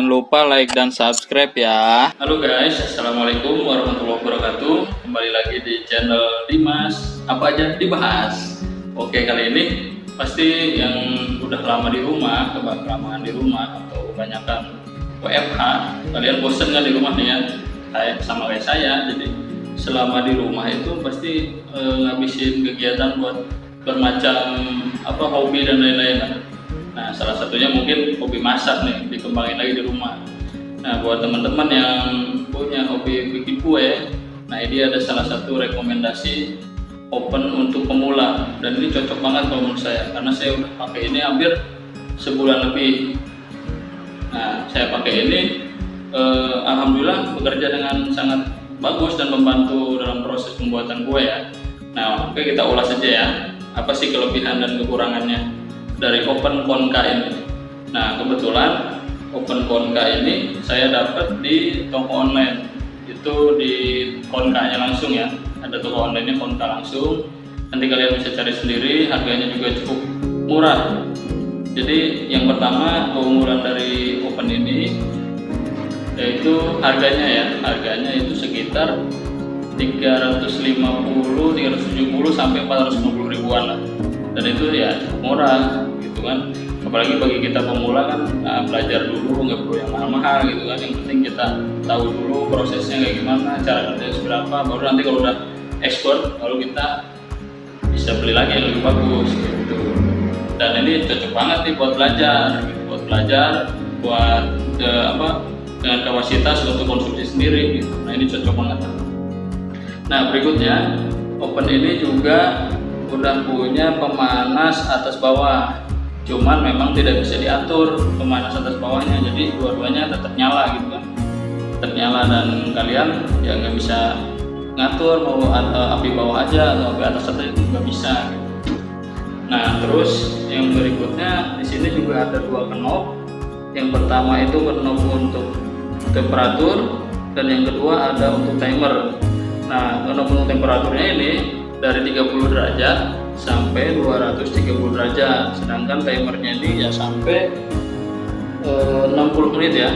Jangan lupa like dan subscribe ya. Halo guys, assalamualaikum warahmatullahi wabarakatuh. Kembali lagi di channel Dimas. Apa aja dibahas. Oke, kali ini pasti yang udah lama di rumah, kelamaan di rumah atau kebanyakan WFH, kalian bosen nggak di rumah nih ya? Sama kayak saya. Jadi selama di rumah itu pasti ngabisin kegiatan buat bermacam hobi dan lain-lain. Nah, salah satunya mungkin hobi masak nih, dikembangin lagi di rumah. Nah, buat teman-teman yang punya hobi bikin kue, nah ini ada salah satu rekomendasi oven untuk pemula, dan ini cocok banget kalau menurut saya, karena saya udah pakai ini hampir sebulan lebih. Nah, saya pakai ini, alhamdulillah bekerja dengan sangat bagus dan membantu dalam proses pembuatan kue ya. Nah, oke, kita ulas saja ya, apa sih kelebihan dan kekurangannya dari oven Konka ini. Nah, kebetulan oven Konka ini saya dapat di toko online, itu di Konka-nya langsung ya, ada toko online-nya Konka langsung. Nanti kalian bisa cari sendiri, harganya juga cukup murah. Jadi yang pertama, keunggulan dari oven ini yaitu harganya itu sekitar 350, 370 sampai 450 ribuan lah. Dan itu ya murah gitu kan, apalagi bagi kita pemula kan, belajar dulu, nggak perlu yang mahal-mahal gitu kan. Yang penting kita tahu dulu prosesnya kayak gimana, cara kerjanya seberapa, baru nanti kalau udah expert baru kita bisa beli lagi yang lebih bagus gitu. Dan ini cocok banget nih buat belajar gitu, buat dengan kapasitas untuk konsumsi sendiri gitu. Nah, ini cocok banget. Nah, berikutnya oven ini juga udah punya pemanas atas bawah, cuman memang tidak bisa diatur pemanas atas bawahnya, jadi dua-duanya tetap nyala gitu kan, tetap nyala, dan kalian ya nggak bisa ngatur mau api bawah aja atau api atas aja, itu nggak bisa gitu. Nah, terus yang berikutnya di sini juga ada dua knob. Yang pertama itu knob untuk temperatur, dan yang kedua ada untuk timer. Nah, knob untuk temperaturnya ini dari 30 derajat sampai 230 derajat, sedangkan timernya ini ya sampai 60 menit ya.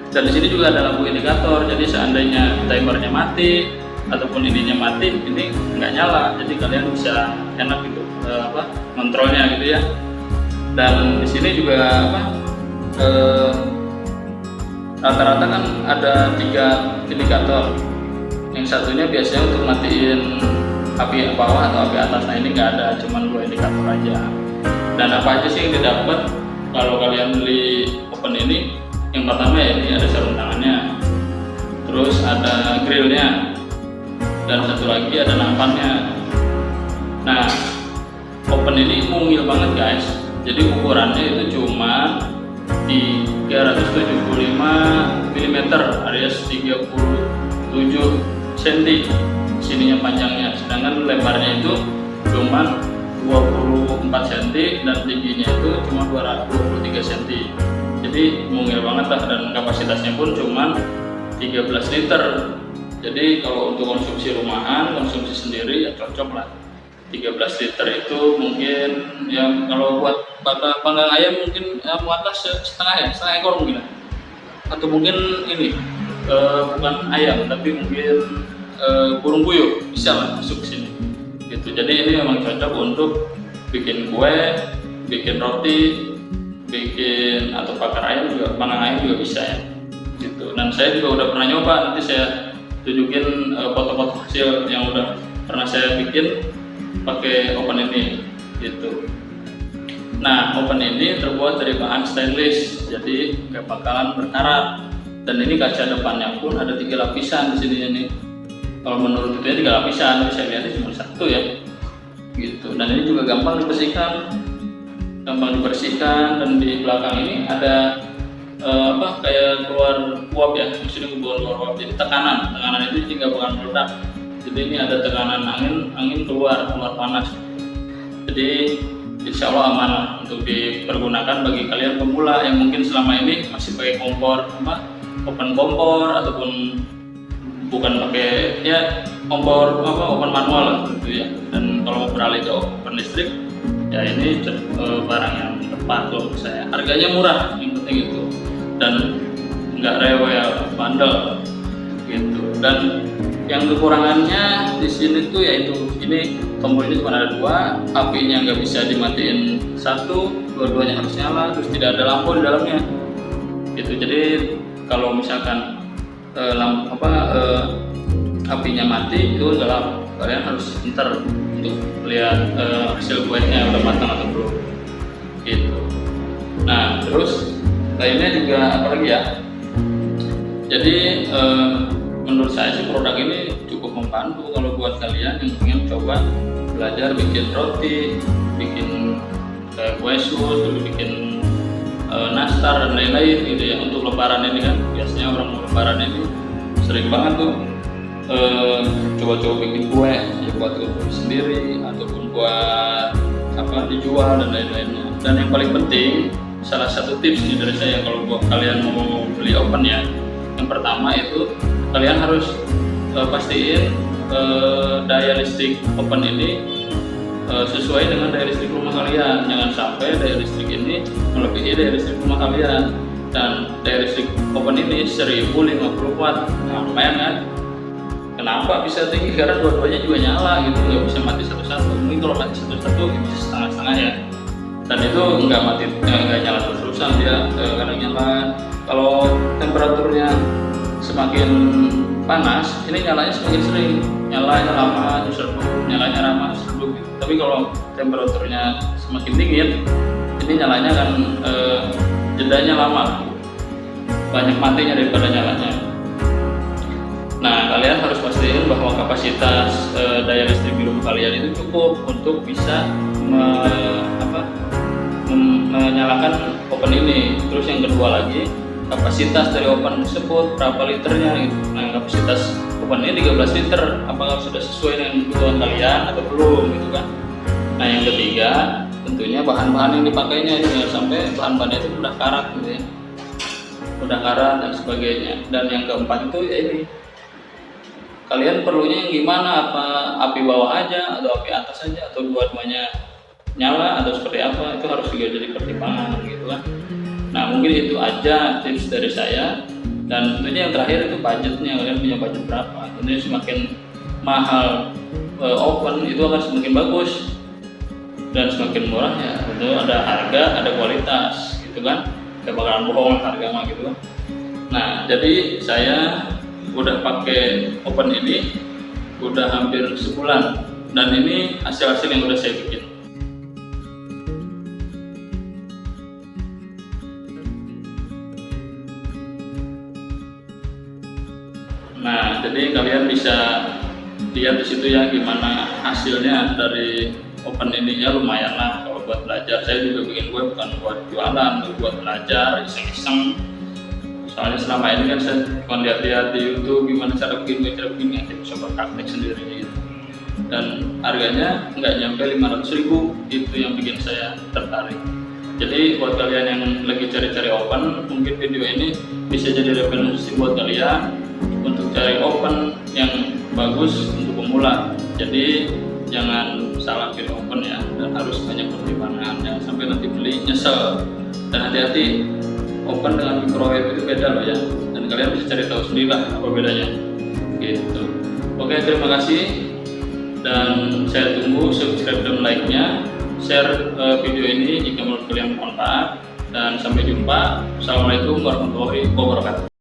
Dan di sini juga ada lampu indikator, jadi seandainya timernya mati ataupun ininya mati, ini nggak nyala, jadi kalian bisa enak gitu kontrolnya gitu ya. Dan di sini juga rata-rata kan ada 3 indikator. Yang satunya biasanya untuk matiin api bawah atau api atas. Nah, ini nggak ada, cuma 2 indikator aja. Dan apa aja sih yang didapat kalau kalian beli oven ini? Yang pertama ya, ini ada sarung tangannya, terus ada grillnya, dan satu lagi ada nampannya. Nah, oven ini mungil banget guys, jadi ukurannya itu cuma 375 mm alias 37 cm sininya panjangnya, sedangkan lebarnya itu cuma 24 cm dan tingginya itu cuma 23 cm. Jadi mungil banget lah, dan kapasitasnya pun cuma 13 liter. Jadi kalau untuk konsumsi rumahan, konsumsi sendiri ya cocok lah. 13 liter itu mungkin ya, kalau buat panggang ayam mungkin muatas setengah ekor mungkin, atau mungkin ini bukan ayam tapi mungkin burung puyuh bisa lah masuk ke sini gitu. Jadi ini memang cocok untuk bikin kue, bikin roti, bikin atau bakar ayam juga, panggang ayam juga bisa ya gitu. Dan saya juga udah pernah nyoba, nanti saya tunjukin foto-foto hasil yang udah pernah saya bikin pakai oven ini gitu. Nah, oven ini terbuat dari bahan stainless, jadi nggak bakalan berkarat. Dan ini kaca depannya pun ada 3 lapisan di sini nih. Kalau menurut itu 3 lapisan, tapi saya lihatnya cuma 1 ya gitu. Dan ini juga gampang dibersihkan, dan di belakang ini ada kayak keluar uap ya, maksudnya keluar uap, jadi tekanan itu juga bukan meledak. Jadi ini ada tekanan angin keluar panas. Jadi insya Allah aman lah untuk dipergunakan bagi kalian pemula yang mungkin selama ini masih pakai kompor oven kompor, ataupun bukan pakai ya kompor oven manual lah gitu ya. Dan kalau mau beralih ke oven listrik ya ini barang yang tepat loh saya. Harganya murah, yang penting itu. dan nggak rewel, bandel gitu. Dan yang kekurangannya di sini tuh yaitu ini tombolnya cuma ada 2, apinya nggak bisa dimatiin satu, dua-duanya harus nyala, terus tidak ada lampu di dalamnya gitu. Jadi kalau misalkan apinya mati itu gelap, kalian harus pintar untuk lihat hasil kuenya udah matang atau belum gitu. Nah terus lainnya juga apa lagi ya, jadi menurut saya sih produk ini cukup membantu kalau buat kalian yang ingin coba belajar bikin roti, bikin kue sus, bikin nastar dan lain-lain gitu ya. Untuk lebaran ini kan biasanya orang mau lebaran ini sering banget tuh coba-coba bikin kue ya, buat konsumsi sendiri ataupun buat dijual dan lain-lainnya. Dan yang paling penting, salah satu tips nih dari saya kalau buat kalian mau beli oven ya, yang pertama itu kalian harus pastiin daya listrik oven ini sesuai dengan daya listrik rumah kalian. Jangan sampai daya listrik ini melebihi daya listrik rumah kalian. Dan daya listrik oven ini 1050 watt, nah, lumayan kan? Kenapa bisa tinggi? Karena dua-duanya juga nyala gitu, nggak bisa mati satu-satu. Mungkin kalau mati satu-satu bisa setengah-setengah ya. Dan itu nggak mati, nggak nyala terus-terusan, dia kadang nyala. Kalau temperaturnya semakin panas, ini nyalanya semakin sering, nyalanya lama, terus redup, nyalanya lama, terus redup gitu. Tapi kalau temperaturnya semakin dingin, ini nyalanya kan jedanya lama, banyak matinya daripada nyalanya. Nah, kalian harus pastiin bahwa kapasitas daya listrik di rumah kalian itu cukup untuk bisa menyalakan oven ini. Terus yang kedua lagi, kapasitas dari oven tersebut berapa liternya gitu. Nah, kapasitas oven ini 13 liter, apakah sudah sesuai dengan kebutuhan kalian atau belum gitu kan. Nah, yang ketiga tentunya bahan-bahan yang dipakainya, jangan sampai bahan-bahannya itu udah karat gitu ya, udah karat dan sebagainya. Dan yang keempat itu ya ini, kalian perlunya yang gimana, apa api bawah aja atau api atas aja atau dua-duanya nyala atau seperti apa, itu harus juga jadi pertimbangan gitu kan. Nah mungkin itu aja tips dari saya. Dan tentunya yang terakhir itu budgetnya, kalian punya budget berapa. Tentunya semakin mahal oven itu akan semakin bagus, dan semakin murah ya itu ada harga, ada kualitas gitu kan, gak bakalan bohong harga mah gitu kan. Nah jadi saya udah pakai oven ini udah hampir sebulan, dan ini hasil-hasil yang udah saya bikin. Nah jadi kalian bisa lihat di situ ya gimana hasilnya dari oven ini. Ya lumayan lah kalau buat belajar. Saya juga bikin kue bukan buat jualan, buat belajar iseng-iseng. Soalnya selama ini kan saya cuma lihat-lihat di YouTube gimana cara bikin kue, saya bisa praktek sendiri gitu. Dan harganya nggak nyampe 500.000, itu yang bikin saya tertarik. Jadi buat kalian yang lagi cari-cari oven, mungkin video ini bisa jadi referensi buat kalian untuk cari oven yang bagus untuk pemula. Jadi jangan salah pilih oven ya, dan harus banyak pertimbangan, jangan sampai nanti beli nyesel. Dan hati-hati, oven dengan microwave itu beda loh ya, dan kalian bisa cari tahu sendiri lah apa bedanya gitu. Oke, terima kasih, dan saya tunggu subscribe dan like-nya, share video ini jika menurut kalian bermanfaat, dan sampai jumpa. Assalamualaikum warahmatullahi wabarakatuh.